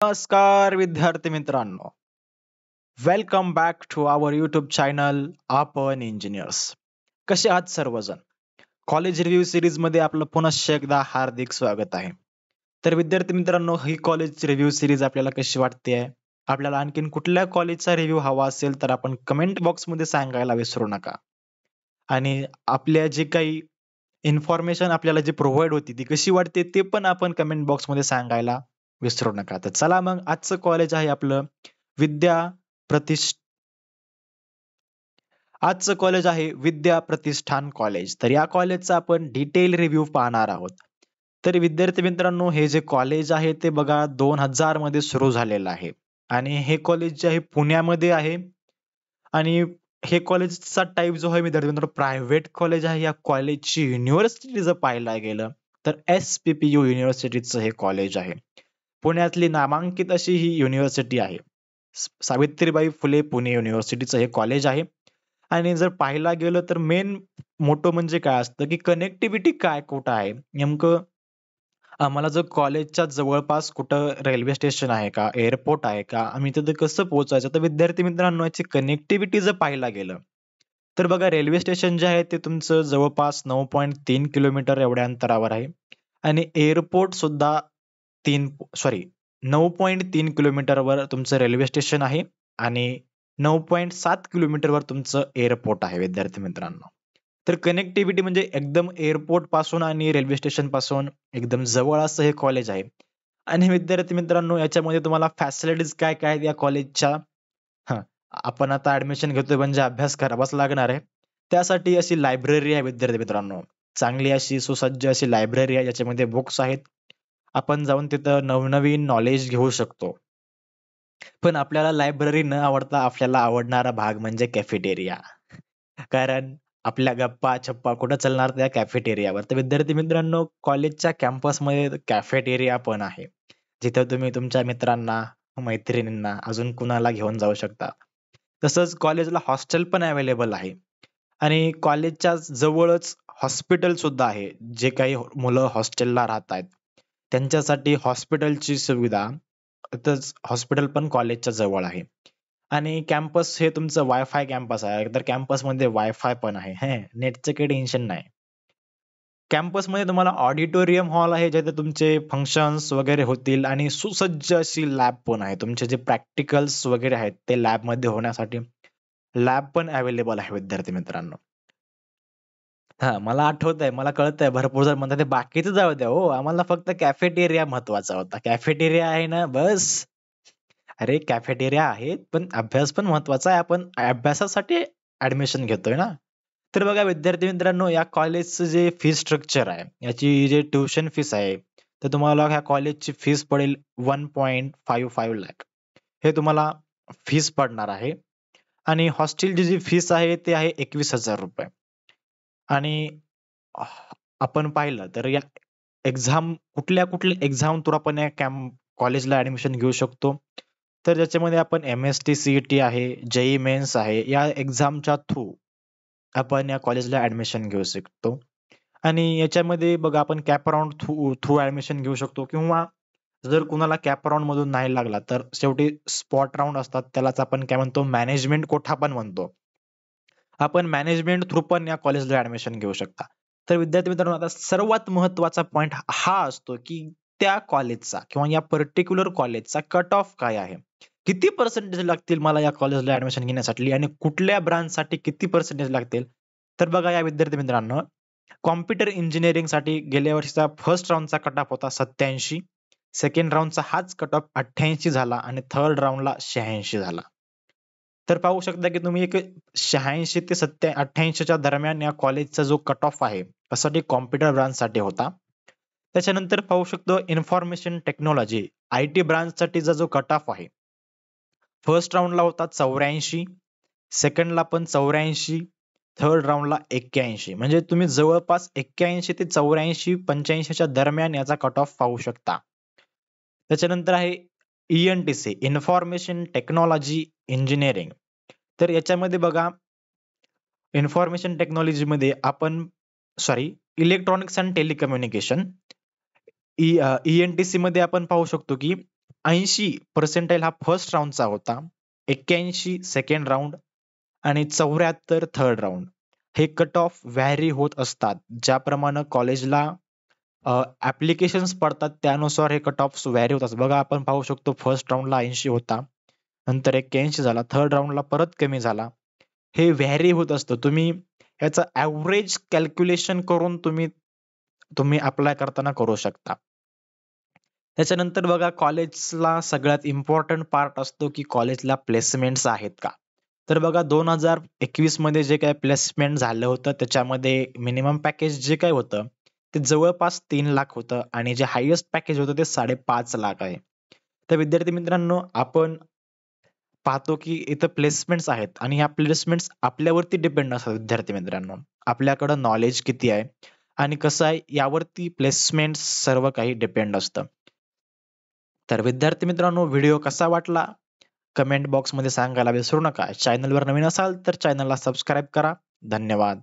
नमस्कार विद्यार्थी मित्रांनो, welcome back to our YouTube channel आपण इंजिनियर्स. कसे आहात सर्वजण? कॉलेज रिव्ह्यू सिरीज मध्ये आपलं पुनश्च एकदा हार्दिक स्वागत आहे. तर विद्यार्थी मित्रांनो, ही कॉलेज रिव्ह्यू सिरीज आपल्याला कशी वाटते? आपल्याला आणखीन कुठल्या कॉलेजचा रिव्ह्यू हवा असेल तर आपण कमेंट बॉक्स मध्ये सांगायला विसरू नका. आणि आपल्या जे काही इन्फॉर्मेशन आपल्याला जी प्रोव्हाइड होती ती कशी वाटते ते पण आपण कमेंट बॉक्स मध्ये सांगायला विसरू नका. तर चला मग आजचं कॉलेज आहे आपलं विद्या प्रतिष्ठ आजचं कॉलेज आहे विद्या प्रतिष्ठान कॉलेज. तर या कॉलेजचा आपण डिटेल रिव्ह्यू पाहणार आहोत. तर विद्यार्थी मित्रांनो, हे जे कॉलेज आहे ते बघा 2000 मध्ये सुरू झालेलं आहे आणि हे कॉलेज जे आहे पुण्यामध्ये आहे आणि हे कॉलेजचा टाइप जो आहे विद्यार्थी मित्रांनो प्रायव्हेट कॉलेज आहे. या कॉलेजची युनिव्हर्सिटी जर पाहायला गेलं तर SPPU युनिव्हर्सिटीचं हे कॉलेज आहे. पुण्यातली नामांकित अशी ही युनिव्हर्सिटी आहे. सावित्रीबाई फुले पुणे युनिव्हर्सिटीचं हे कॉलेज आहे. आणि जर पाहायला गेलं तर मेन मोटो म्हणजे काय असतं, की कनेक्टिव्हिटी काय कुठं आहे? नेमकं आम्हाला जर कॉलेजच्या जवळपास कुठं रेल्वे स्टेशन आहे का? एअरपोर्ट आहे का? आम्ही तिथे कसं पोहोचायचं? तर विद्यार्थी मित्रांनो याची कनेक्टिव्हिटी जर पाहायला गेलं, तर बघा रेल्वे स्टेशन जे आहे ते तुमचं जवळपास 9.3 किलोमीटर एवढ्या अंतरावर आहे आणि एअरपोर्ट सुद्धा 9.3 किलोमीटरवर तुमचं रेल्वे स्टेशन आहे आणि 9.7 किलोमीटरवर तुमचं एअरपोर्ट आहे विद्यार्थी मित्रांनो. तर कनेक्टिव्हिटी म्हणजे एकदम एअरपोर्ट पासून आणि रेल्वे स्टेशन पासून एकदम जवळ असं हे कॉलेज आहे. आणि विद्यार्थी मित्रांनो याच्यामध्ये तुम्हाला फॅसिलिटीज काय काय आहेत या कॉलेजच्या? हां, आपण आता ऍडमिशन घेतोय म्हणजे अभ्यास करावाच लागणार आहे. त्यासाठी अशी लायब्ररी आहे विद्यार्थी मित्रांनो. चांगली अशी सुसज्ज अशी लायब्ररी आहे ज्याच्यामध्ये बुक्स आहेत. आपण जाऊन तिथं नवनवीन नॉलेज घेऊ शकतो. पण आपल्याला लायब्ररी न आवडता आपल्याला आवडणारा भाग म्हणजे कॅफेटेरिया. कारण आपल्या गप्पा-छप्पा कुठं चालणार त्या कॅफेटेरियावर. तर विद्यार्थी मित्रांनो, कॉलेजच्या कॅम्पसमध्ये कॅफेटेरिया पण आहे. जिथं तुम्ही तुमच्या मित्रांना, मैत्रिणींना, अजून कुणाला घेऊन जाऊ शकता. तसंच कॉलेजला हॉस्टेल पण अवेलेबल आहे आणि कॉलेजच्या जवळच हॉस्पिटल सुद्धा आहे. जे काही मुलं हॉस्टेलला राहतायत, त्यांच्यासाठी हॉस्पिटलची सुविधा तिथंच हॉस्पिटल पण कॉलेजच्या जवळ आहे. आणि कॅम्पस हे तुमचं वाय-फाय कॅम्पस आहे. तर कॅम्पसमध्ये वाय-फाय पण आहे. नेटचं काही टेन्शन नाही. कॅम्पसमध्ये तुम्हाला ऑडिटोरियम हॉल आहे, जिथे तुमचे फंक्शन्स वगैरे होतील आणि सुसज्ज अशी लॅब पण आहे. तुमचे जे प्रॅक्टिकल्स वगैरे आहेत, ते लॅबमध्ये होण्यासाठी लॅब पण अवेलेबल आहे विद्यार्थी मित्रांनो. हां, मला आठवतंय, मला कळतंय भरपूर जण म्हणतात, "ते बाकीचं जाऊ द्या हो, आम्हाला फक्त कॅफेटेरिया महत्त्वाचा होता." कॅफेटेरिया आहे ना, बस. अरे कॅफेटेरिया आहे, पण अभ्यास पण महत्त्वाचा आहे. आपण अभ्यासासाठी ॲडमिशन घेतोय ना. तर बघा विद्यार्थी मित्रांनो, या कॉलेजचं जे फी स्ट्रक्चर आहे, याची जी ट्युशन फीस आहे, तर तुम्हाला ह्या कॉलेजची फीस पडेल 1.55 लाख. हे तुम्हाला फीस पडणार आहे आणि हॉस्टेलची जी फीस आहे, ती आहे ₹21,000 आणि आपण पाहिलं तर या एक्झाम कुठल्या एक्झाम थ्रू आपण या कॉलेजला ॲडमिशन घेऊ शकतो. तर ज्याच्यामध्ये आपण एम-एस-टी, सी-ई-टी आहे, जे-ई मेन्स आहे, या एक्झामच्या थ्रू आपण या कॉलेजला ॲडमिशन घेऊ शकतो. आणि याच्यामध्ये बघा आपण cap round through through admission घेऊ शकतो किंवा जर कुणाला कॅप राउंड मधून नाही लागला, तर शेवटी स्पॉट राउंड असतात. त्यालाच आपण काय म्हणतो मॅनेजमेंट कोठा पण म्हणतो. आपण मॅनेजमेंट थ्रू पण या कॉलेजला ॲडमिशन घेऊ शकता. तर विद्यार्थी मित्रांनो, आता सर्वात महत्त्वाचा पॉइंट हा असतो, की त्या कॉलेजचा किंवा या पर्टिक्युलर कॉलेजचा कट ऑफ काय आहे? किती पर्सेंटेज लागतील मला या कॉलेजला ॲडमिशन घेण्यासाठी आणि कुठल्या ब्रांचसाठी किती पर्सेंटेज लागतील? तर बघा या विद्यार्थी मित्रांनो, कॉम्प्युटर इंजिनिअरिंगसाठी गेल्या वर्षीचा फर्स्ट राउंडचा कट ऑफ होता 87. सेकंड राउंडचा हाच कट ऑफ 88 झाला आणि थर्ड राउंडला 86 झाला. तर पाहू शकता की तुम्ही एक 86 ते 88 च्या दरम्यान या कॉलेजचा जो कट ऑफ आहे, त्यासाठी कॉम्प्युटर ब्रांचसाठी होता. त्याच्यानंतर पाहू शकतो इन्फॉर्मेशन टेक्नॉलॉजी, आय-टी ब्रांचसाठीचा जो कट ऑफ आहे, फर्स्ट राउंडला होता 84, सेकंडला पण 84, थर्ड राउंडला 81. म्हणजे तुम्ही जवळपास 81 ते 84, 85 च्या दरम्यान याचा कट ऑफ पाहू शकता. त्याच्यानंतर आहे ई-एन-टी-सी, इन्फॉर्मेशन टेक्नॉलॉजी इंजिनिअरिंग. तर याच्यामध्ये बघा इन्फॉर्मेशन टेक्नॉलॉजीमध्ये आपण इलेक्ट्रॉनिक्स अँड टेलिकम्युनिकेशन ई-एन-टी-सी मध्ये आपण पाहू शकतो की 80% हा फर्स्ट राऊंडचा होता, 81 सेकंड राऊंड आणि 74 थर्ड राऊंड. हे कट ऑफ व्हॅरी होत असतात. ज्याप्रमाणे कॉलेजला ऍप्लिकेशन्स पडतात त्यानुसार हे कट ऑफ व्हॅरी होतात. बघा आपण पाहू शकतो फर्स्ट राऊंडला 80 होता, नंतर 81 झाला, थर्ड राऊंडला परत कमी झाला. हे व्हॅरी होत असतं. तुम्ही याचा ऍव्हरेज कॅल्क्युलेशन करून तुम्ही अप्लाय करताना करू शकता. त्याच्यानंतर बघा कॉलेजला सगळ्यात इम्पॉर्टंट पार्ट असतो की कॉलेजला प्लेसमेंट्स आहेत का. तर बघा 2021 मध्ये जे काही प्लेसमेंट झालं होतं त्याच्यामध्ये मिनिमम पॅकेज जे काही होतं ते जवळपास 3 लाख होतं आणि जे हायेस्ट पॅकेज होतं ते 5.5 लाख आहे. तर विद्यार्थी मित्रांनो आपण पाहतो की इथं प्लेसमेंट्स आहेत आणि ह्या प्लेसमेंट्स आपल्यावरती डिपेंड असतात विद्यार्थी मित्रांनो. आपल्याकडं नॉलेज किती आहे आणि कसं आहे यावरती प्लेसमेंट सर्व काही डिपेंड असतं. तर विद्यार्थी मित्रांनो व्हिडिओ कसा वाटला कमेंट बॉक्स मध्ये सांगायला विसरू नका. चॅनलवर नवीन असाल तर चॅनलला सबस्क्राईब करा. धन्यवाद.